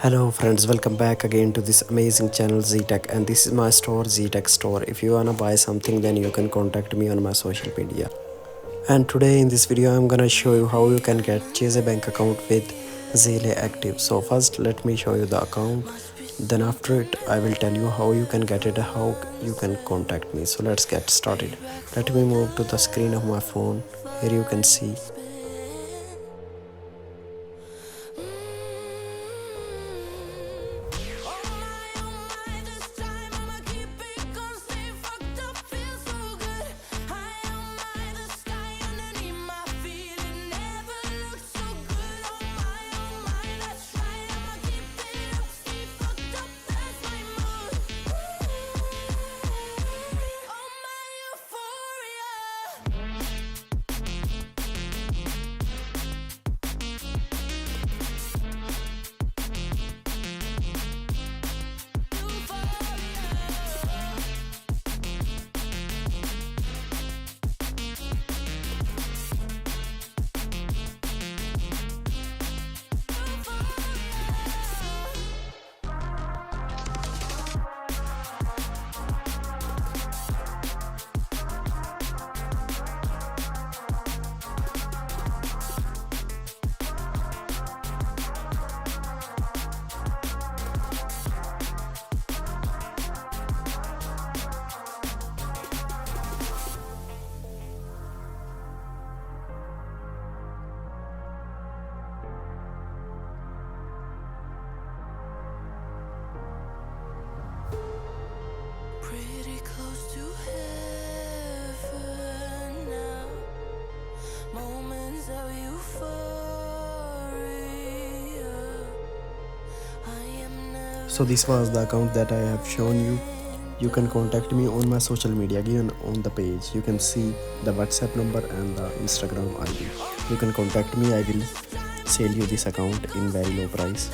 Hello friends, welcome back again to this amazing channel ZTech, and this is my store, ZTech store. If you wanna buy something, then you can contact me on my social media. And today in this video I'm gonna show you how you can get Chase a bank account with Zelle active. So first let me show you the account, then after it I will tell you how you can get it, how you can contact me. So let's get started. Let me move to the screen of my phone. Here you can see. Pretty close to heaven now. Moments of euphoria. I am never So this was the account that I have shown you. You can contact me on my social media given on the page. You can see the WhatsApp number and the Instagram ID. You can contact me. I will sell you this account in very low price.